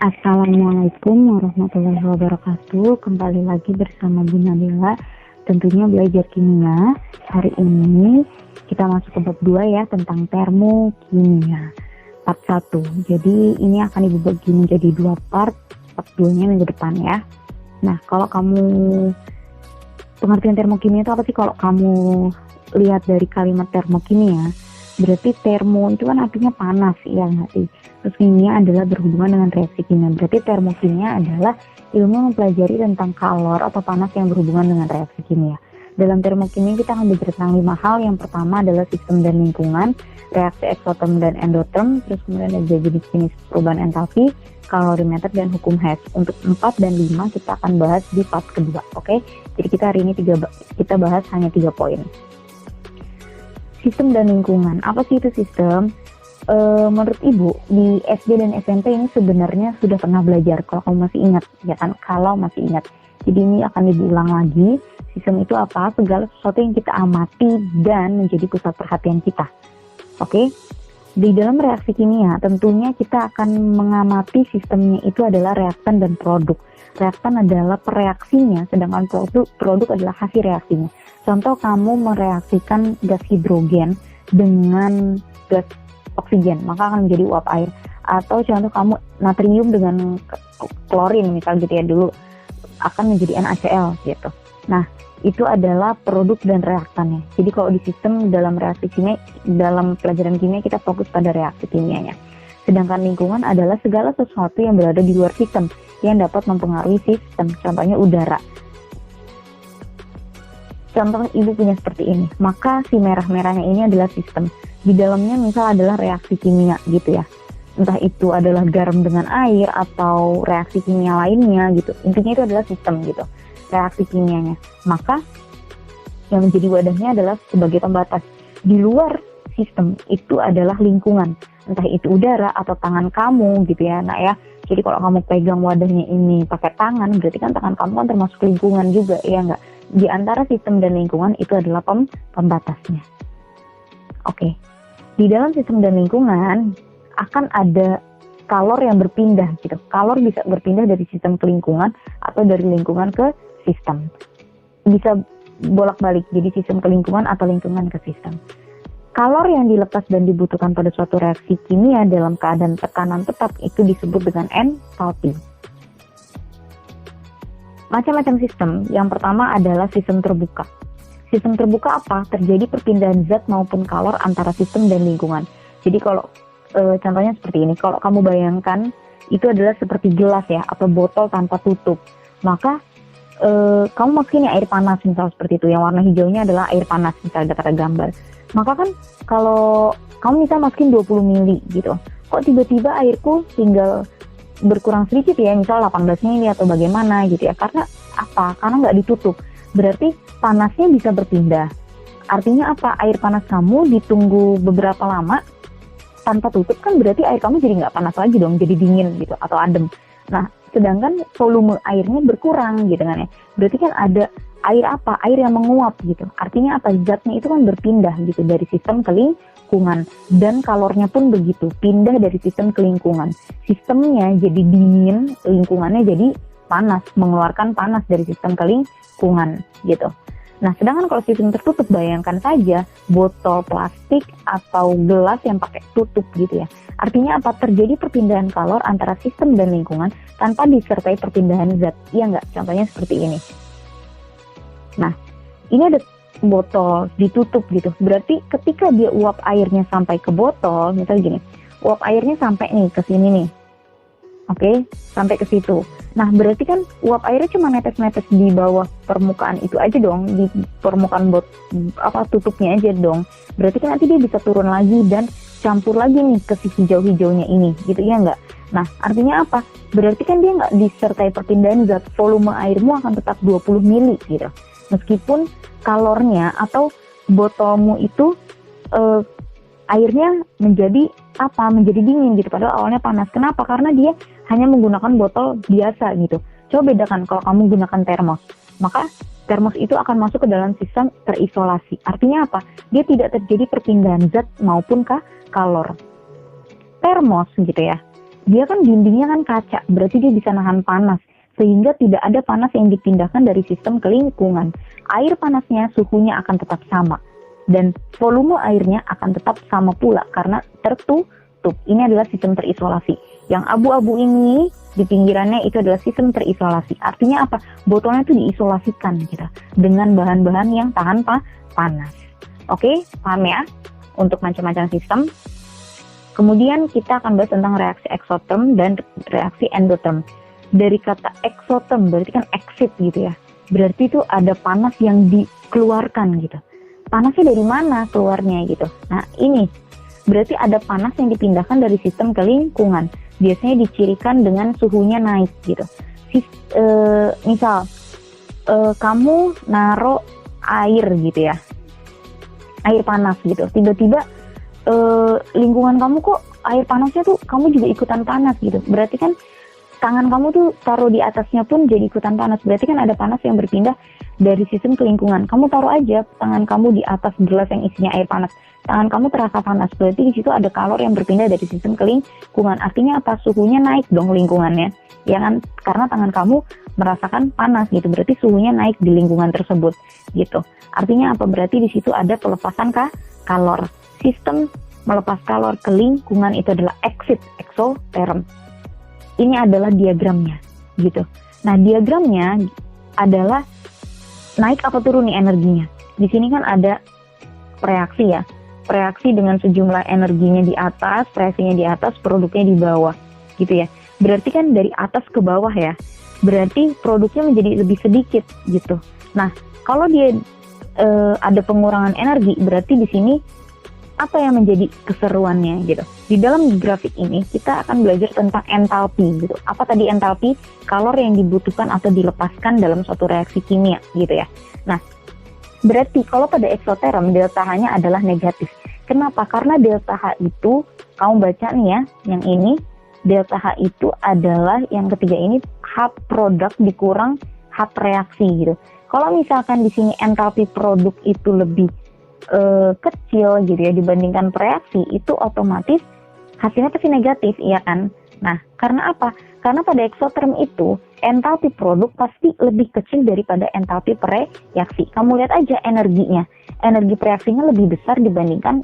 Assalamualaikum warahmatullahi wabarakatuh. Kembali lagi bersama Bu Nabila, tentunya belajar kimia. Hari ini kita masuk ke bab 2 ya, tentang termokimia. Bab 1. Jadi ini akan Ibu bagi menjadi 2 part. Bab 2-nya minggu depan ya. Nah, kalau kamu pengertian termokimia itu apa sih? Kalau kamu lihat dari kalimat termokimia, berarti termo itu kan artinya panas, ya nggak sih? Terus kimia adalah berhubungan dengan reaksi kimia. Berarti termokimia adalah ilmu mempelajari tentang kalor atau panas yang berhubungan dengan reaksi kimia. Dalam termokimia kita akan belajar tentang 5 hal. Yang pertama adalah sistem dan lingkungan, reaksi eksoterm dan endoterm, terus kemudian ada jenis-jenis perubahan entalpi, kalorimeter, dan hukum Hess. Untuk 4 dan 5 kita akan bahas di part kedua, oke? Jadi kita hari ini kita bahas hanya 3 poin. Sistem dan lingkungan. Apa sih itu sistem? Menurut Ibu, di SD dan SMP ini sebenarnya sudah pernah belajar, kalau kamu masih ingat, ya kan? Kalau masih ingat. Jadi ini akan diulang lagi. Sistem itu apa? Segala sesuatu yang kita amati dan menjadi pusat perhatian kita. Oke? Di dalam reaksi kimia, tentunya kita akan mengamati sistemnya itu adalah reaktan dan produk. Reaktan adalah pereaksinya, sedangkan produk adalah hasil reaksinya. Contoh, kamu mereaksikan gas hidrogen dengan gas oksigen, maka akan menjadi uap air. Atau contoh, kamu natrium dengan klorin, misal gitu ya, dulu akan menjadi NaCl gitu. Nah, itu adalah produk dan reaktannya. Jadi kalau di sistem dalam reaksi kimia, dalam pelajaran kimia kita fokus pada reaksi kimianya. Sedangkan lingkungan adalah segala sesuatu yang berada di luar sistem yang dapat mempengaruhi sistem. Contohnya udara. Contoh Ibu punya seperti ini, maka si merah-merahnya ini adalah sistem. Di dalamnya misal adalah reaksi kimia gitu ya. Entah itu adalah garam dengan air atau reaksi kimia lainnya gitu. Intinya itu adalah sistem gitu, reaksi kimianya. Maka yang menjadi wadahnya adalah sebagai pembatas. Di luar sistem itu adalah lingkungan. Entah itu udara atau tangan kamu gitu ya, nak ya. Jadi kalau kamu pegang wadahnya ini pakai tangan, berarti kan tangan kamu kan termasuk lingkungan juga, ya enggak? Di antara sistem dan lingkungan itu adalah pembatasnya. Oke. Di dalam sistem dan lingkungan akan ada kalor yang berpindah gitu. Kalor bisa berpindah dari sistem ke lingkungan atau dari lingkungan ke sistem. Bisa bolak-balik, jadi sistem ke lingkungan atau lingkungan ke sistem. Kalor yang dilepas dan dibutuhkan pada suatu reaksi kimia dalam keadaan tekanan tetap itu disebut dengan entalpi. Macam-macam sistem. Yang pertama adalah sistem terbuka. Sistem terbuka apa? Terjadi perpindahan zat maupun kalor antara sistem dan lingkungan. Jadi kalau contohnya seperti ini, kalau kamu bayangkan itu adalah seperti gelas ya, atau botol tanpa tutup. Maka kamu masukin air panas misal seperti itu, yang warna hijaunya adalah air panas misalnya kata gambar. Maka kan kalau kamu misal masukin 20 mili gitu, kok tiba-tiba airku tinggal berkurang sedikit ya, misal 18 mili atau bagaimana gitu ya. Karena apa? Karena nggak ditutup. Berarti panasnya bisa berpindah. Artinya apa? Air panas kamu ditunggu beberapa lama tanpa tutup kan berarti air kamu jadi nggak panas lagi dong, jadi dingin gitu atau adem. Nah, sedangkan volume airnya berkurang gitu kan ya. Berarti kan ada air apa? Air yang menguap gitu. Artinya apa? Zatnya itu kan berpindah gitu dari sistem ke lingkungan, dan kalornya pun begitu, pindah dari sistem ke lingkungan. Sistemnya jadi dingin, lingkungannya jadi panas, mengeluarkan panas dari sistem ke lingkungan gitu. Nah, sedangkan kalau sistem tertutup, bayangkan saja botol plastik atau gelas yang pakai tutup gitu ya. Artinya apa? Terjadi perpindahan kalor antara sistem dan lingkungan tanpa disertai perpindahan zat. Iya nggak? Contohnya seperti ini. Nah, ini ada botol ditutup gitu. Berarti ketika dia uap airnya sampai ke botol, misalnya gini, uap airnya sampai nih ke sini nih. Oke, sampai ke situ. Nah, berarti kan uap airnya cuma netes-netes di bawah permukaan itu aja dong, di permukaan tutupnya aja dong. Berarti kan nanti dia bisa turun lagi dan campur lagi nih ke si hijau-hijaunya ini, gitu ya nggak? Nah, artinya apa? Berarti kan dia nggak disertai perpindahan zat, volume airmu akan tetap 20 mili gitu. Meskipun kalornya atau botolmu itu airnya menjadi dingin gitu, padahal awalnya panas. Kenapa? Karena dia hanya menggunakan botol biasa gitu. Coba bedakan kalau kamu gunakan termos, maka termos itu akan masuk ke dalam sistem terisolasi. Artinya apa? Dia tidak terjadi perpindahan zat maupun kalor. Termos gitu ya, Dia kan dindingnya kan kaca, berarti dia bisa nahan panas, sehingga tidak ada panas yang dipindahkan dari sistem ke lingkungan. Air panasnya suhunya akan tetap sama, dan volume airnya akan tetap sama pula karena tertutup. Ini adalah sistem terisolasi. Yang abu-abu ini di pinggirannya itu adalah sistem terisolasi. Artinya apa? Botolnya itu diisolasikan gitu, dengan bahan-bahan yang tahan panas. Oke, paham ya? Untuk macam-macam sistem. Kemudian kita akan bahas tentang reaksi eksoterm dan reaksi endoterm. Dari kata eksoterm berarti kan exit gitu ya. Berarti itu ada panas yang dikeluarkan gitu. Panasnya dari mana keluarnya gitu. Nah ini berarti ada panas yang dipindahkan dari sistem ke lingkungan. Biasanya dicirikan dengan suhunya naik gitu. Misal kamu naruh air gitu ya. Air panas gitu. Tiba-tiba lingkungan kamu kok air panasnya tuh kamu juga ikutan panas gitu. Berarti kan tangan kamu tuh taruh di atasnya pun jadi ikutan panas. Berarti kan ada panas yang berpindah dari sistem ke lingkungan. Kamu taruh aja tangan kamu di atas gelas yang isinya air panas. Tangan kamu terasa panas. Berarti di situ ada kalor yang berpindah dari sistem ke lingkungan. Artinya apa? Suhunya naik dong lingkungannya. Ya kan? Karena tangan kamu merasakan panas gitu. Berarti suhunya naik di lingkungan tersebut gitu. Artinya apa? Berarti di situ ada pelepasan kalor. Sistem melepas kalor ke lingkungan itu adalah exit, eksoterm. Ini adalah diagramnya gitu. Nah diagramnya adalah naik apa turun nih energinya. Di sini kan ada reaksi ya. Reaksi dengan sejumlah energinya di atas, reaksinya di atas, produknya di bawah gitu ya. Berarti kan dari atas ke bawah ya. Berarti produknya menjadi lebih sedikit gitu. Nah kalau dia ada pengurangan energi, berarti di sini apa yang menjadi keseruannya gitu. Di dalam grafik ini kita akan belajar tentang entalpi gitu. Apa tadi entalpi? Kalor yang dibutuhkan atau dilepaskan dalam suatu reaksi kimia gitu ya. Nah, berarti kalau pada eksoterm delta H-nya adalah negatif. Kenapa? Karena delta H itu kamu baca nih ya, yang ini delta H itu adalah yang ketiga ini H produk dikurang H reaksi gitu. Kalau misalkan di sini entalpi produk itu lebih kecil gitu ya dibandingkan reaksi, itu otomatis hasilnya pasti negatif, iya kan? Nah, karena apa? Karena pada eksoterm itu entalpi produk pasti lebih kecil daripada entalpi reaksi. Kamu lihat aja energinya, energi reaksinya lebih besar dibandingkan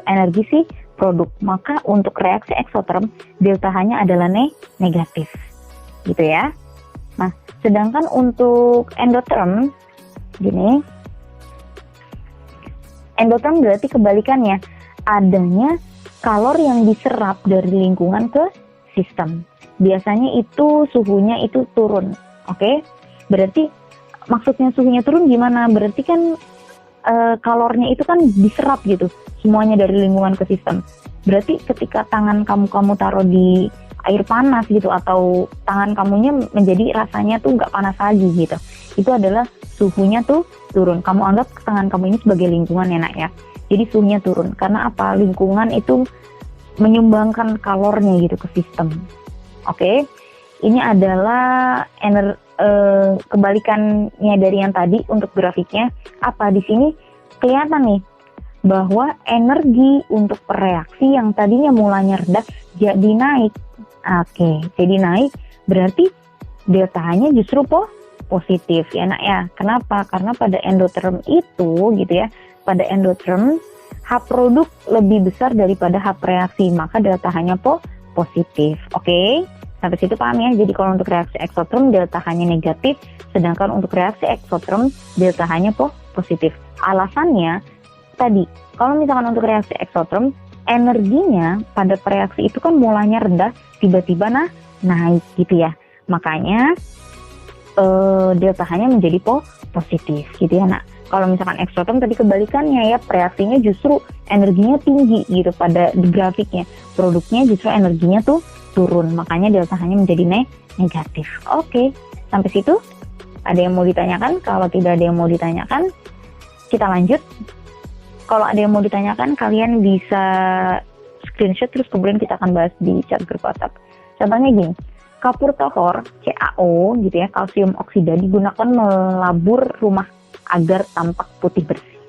energi si produk. Maka untuk reaksi eksoterm delta H-nya adalah negatif, gitu ya. Nah, sedangkan untuk endoterm gini. Endoterm berarti kebalikannya, adanya kalor yang diserap dari lingkungan ke sistem. Biasanya itu suhunya itu turun, oke? Berarti maksudnya suhunya turun gimana? Berarti kan kalornya itu kan diserap gitu, semuanya dari lingkungan ke sistem. Berarti ketika tangan kamu taruh di air panas gitu, atau tangan kamunya menjadi rasanya tuh nggak panas lagi gitu, itu adalah suhunya tuh turun. Kamu anggap tangan kamu ini sebagai lingkungan ya nak ya. Jadi suhunya turun. Karena apa? Lingkungan itu menyumbangkan kalornya gitu ke sistem. Oke. Ini adalah kebalikannya dari yang tadi untuk grafiknya. Apa di sini kelihatan nih bahwa energi untuk reaksi yang tadinya mulanya rendah jadi naik. Oke, jadi naik berarti delta H-nya justru positif ya nak ya. Kenapa? Karena pada endoterm itu gitu ya, pada endoterm H produk lebih besar daripada H reaksi, maka delta H-nya positif. Oke, sampai situ paham ya. Jadi kalau untuk reaksi eksoterm delta H-nya negatif, sedangkan untuk reaksi eksoterm delta H-nya positif. Alasannya tadi, kalau misalkan untuk reaksi eksoterm energinya pada reaksi itu kan mulanya rendah, tiba-tiba naik gitu ya. Makanya delta H-nya menjadi positif gitu ya nak. Kalau misalkan eksoterm tadi kebalikannya ya, reaksinya justru energinya tinggi gitu pada di grafiknya. Produknya justru energinya tuh turun, makanya delta H-nya menjadi negatif. Oke, sampai situ ada yang mau ditanyakan? Kalau tidak ada yang mau ditanyakan, kita lanjut. Kalau ada yang mau ditanyakan, kalian bisa screenshot terus kemudian kita akan bahas di chat grup WhatsApp. Contohnya gini, kapur tohor CaO gitu ya, kalsium oksida digunakan melabur rumah agar tampak putih bersih.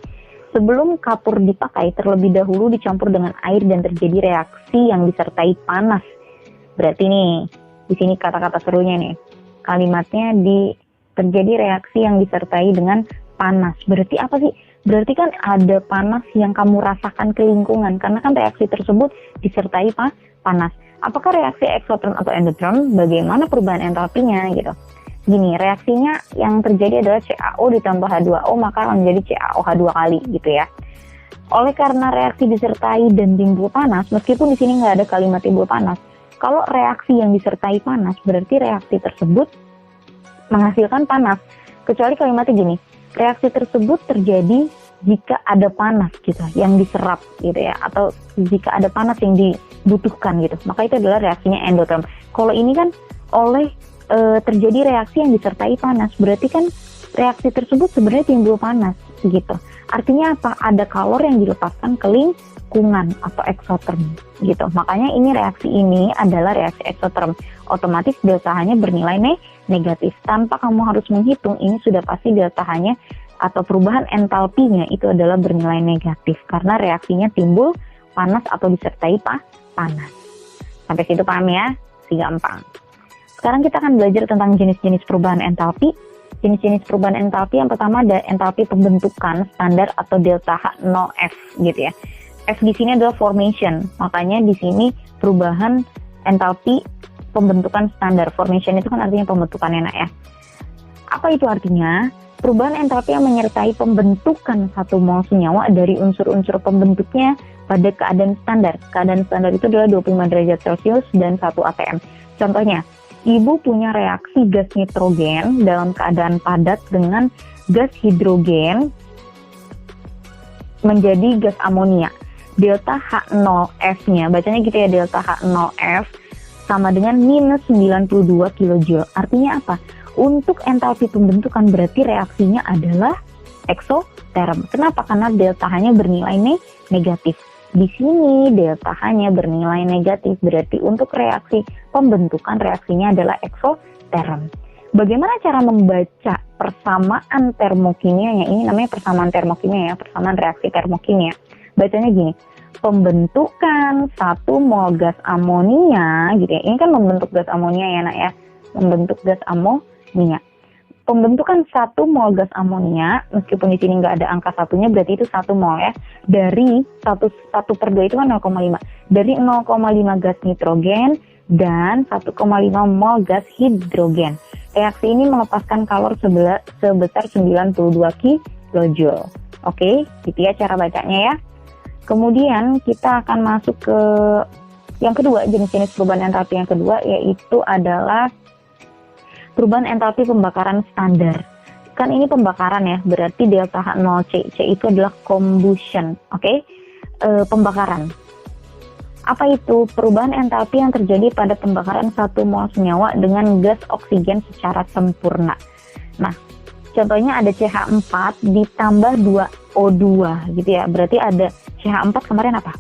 Sebelum kapur dipakai, terlebih dahulu dicampur dengan air dan terjadi reaksi yang disertai panas Berarti nih, di sini kata-kata serunya nih. Kalimatnya terjadi reaksi yang disertai dengan panas. Berarti apa sih? Berarti kan ada panas yang kamu rasakan ke lingkungan, karena kan reaksi tersebut disertai panas. Apakah reaksi eksoterm atau endotherm? Bagaimana perubahan entalpinya gitu? Gini, reaksinya yang terjadi adalah CaO ditambah H2O, maka akan menjadi CaOH2 kali gitu ya. Oleh karena reaksi disertai dan timbul panas, meskipun di sini nggak ada kalimat timbul panas, kalau reaksi yang disertai panas, berarti reaksi tersebut menghasilkan panas. Kecuali kalimatnya gini, reaksi tersebut terjadi jika ada panas gitu, yang diserap gitu ya, atau jika ada panas yang dibutuhkan gitu, maka itu adalah reaksinya endotherm. Kalau ini kan terjadi reaksi yang disertai panas, berarti kan reaksi tersebut sebenarnya timbul panas gitu. Artinya apa? Ada kalor yang dilepaskan ke lingkungan atau eksoterm gitu. Makanya ini reaksi ini adalah reaksi eksoterm. Otomatis delta H-nya bernilai negatif. Tanpa kamu harus menghitung, ini sudah pasti delta H-nya atau perubahan entalpinya itu adalah bernilai negatif karena reaksinya timbul panas atau disertai panas. Sampai situ paham ya? Si gampang. Sekarang kita akan belajar tentang jenis-jenis perubahan entalpi. Jenis-jenis perubahan entalpi yang pertama ada entalpi pembentukan standar atau delta H0F gitu ya. F di sini adalah formation, makanya di sini perubahan entalpi pembentukan standar. Formation itu kan artinya pembentukan enak ya. Apa itu artinya? Perubahan entalpi yang menyertai pembentukan satu mol senyawa dari unsur-unsur pembentuknya pada keadaan standar. Keadaan standar itu adalah 25 derajat Celcius dan 1 atm. Contohnya, ibu punya reaksi gas nitrogen dalam keadaan padat dengan gas hidrogen menjadi gas amonia. Delta H0F-nya, bacanya gitu ya, delta H0F sama dengan minus 92 kJ. Artinya apa? Untuk entalpi pembentukan berarti reaksinya adalah eksoterm. Kenapa? Karena delta H-nya bernilai negatif. Di sini delta H-nya bernilai negatif, berarti untuk reaksi pembentukan reaksinya adalah eksoterm. Bagaimana cara membaca persamaan termokimianya? Ini namanya persamaan termokimia ya, persamaan reaksi termokimia. Bacanya gini, pembentukan 1 mol gas amonia gitu ya. Ini kan membentuk gas amonia ya nak ya, membentuk gas amonia. Pembentukan 1 mol gas amonia, meskipun di sini nggak ada angka satunya, berarti itu 1 mol ya. Dari 1/2 itu kan 0,5. Dari 0,5 gas nitrogen dan 1,5 mol gas hidrogen. Reaksi ini melepaskan kalor sebesar 92 kJ. Oke, gitu ya cara bacanya ya. Kemudian kita akan masuk ke yang kedua, jenis-jenis perubahan entalpi yang kedua, yaitu adalah perubahan entalpi pembakaran standar. Kan ini pembakaran ya, berarti delta H0C. C itu adalah combustion, oke? Pembakaran. Apa itu? Perubahan entalpi yang terjadi pada pembakaran 1 mol senyawa dengan gas oksigen secara sempurna. Nah, contohnya ada CH4 ditambah 2O2 gitu ya. Berarti ada CH4 kemarin apa?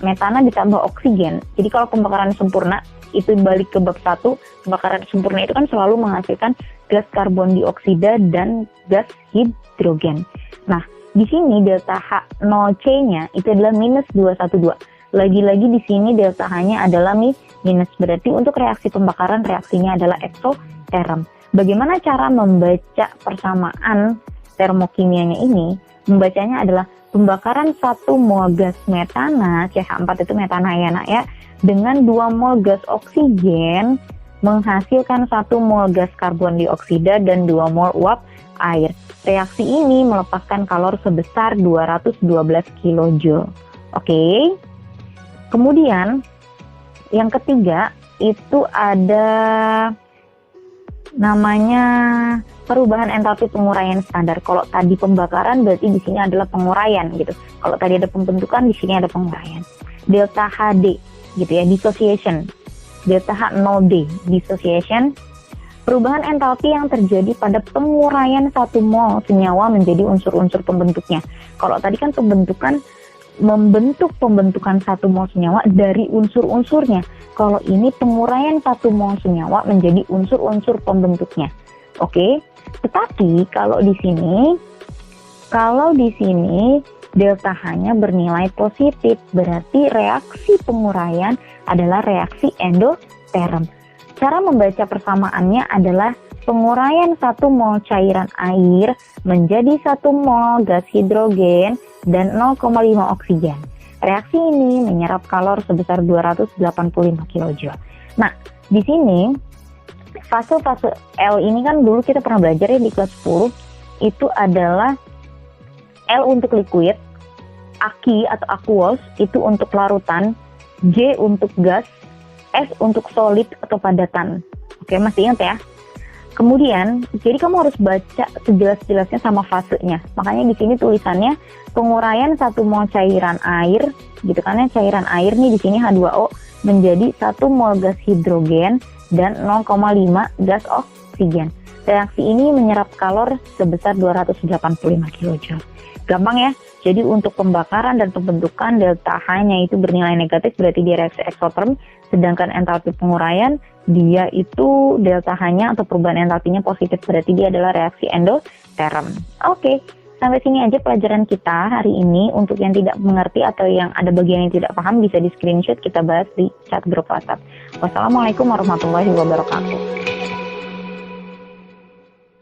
Metana ditambah oksigen. Jadi kalau pembakaran sempurna itu balik ke bab 1, pembakaran sempurna itu kan selalu menghasilkan gas karbon dioksida dan gas hidrogen. Nah, di sini delta H0C-nya itu adalah minus 212. Lagi-lagi di sini delta H-nya adalah minus, berarti untuk reaksi pembakaran reaksinya adalah eksoterm. Bagaimana cara membaca persamaan termokimianya ini? Membacanya adalah pembakaran 1 mol gas metana, CH4 itu metana ya nak ya, dengan 2 mol gas oksigen menghasilkan 1 mol gas karbon dioksida dan 2 mol uap air. Reaksi ini melepaskan kalor sebesar 212 kJ. Oke. Kemudian yang ketiga itu ada namanya perubahan entalpi penguraian standar. Kalau tadi pembakaran berarti di sini adalah penguraian gitu. Kalau tadi ada pembentukan, di sini ada penguraian. Delta HD gitu ya, dissociation. Delta H0D, dissociation. Perubahan entalpi yang terjadi pada penguraian 1 mol senyawa menjadi unsur-unsur pembentuknya. Kalau tadi kan membentuk pembentukan 1 mol senyawa dari unsur-unsurnya. Kalau ini penguraian 1 mol senyawa menjadi unsur-unsur pembentuknya. Oke. Tetapi kalau di sini delta H-nya bernilai positif. Berarti reaksi penguraian adalah reaksi endoterm. Cara membaca persamaannya adalah penguraian 1 mol cairan air menjadi 1 mol gas hidrogen dan 0,5 oksigen. Reaksi ini menyerap kalor sebesar 285 kJ. Nah, di sini fase-fase L ini kan dulu kita pernah belajar ya di kelas 10, itu adalah L untuk liquid, Aqui atau aqueous itu untuk larutan, G untuk gas, S untuk solid atau padatan. Oke, masih ingat ya? Kemudian, jadi kamu harus baca sejelas-jelasnya sama fasenya. Makanya di sini tulisannya penguraian 1 mol cairan air, gitu kan ya, cairan air nih di sini H2O menjadi 1 mol gas hidrogen dan 0,5 gas oksigen. Reaksi ini menyerap kalor sebesar 285 kJ. Gampang ya? Jadi untuk pembakaran dan pembentukan delta H-nya itu bernilai negatif, berarti dia reaksi eksoterm, sedangkan entalpi penguraian dia itu delta H-nya atau perubahan entalpinya positif, berarti dia adalah reaksi endoterm. Oke, sampai sini aja pelajaran kita hari ini. Untuk yang tidak mengerti atau yang ada bagian yang tidak paham bisa di screenshot, kita bahas di chat grup WhatsApp. Wassalamualaikum warahmatullahi wabarakatuh.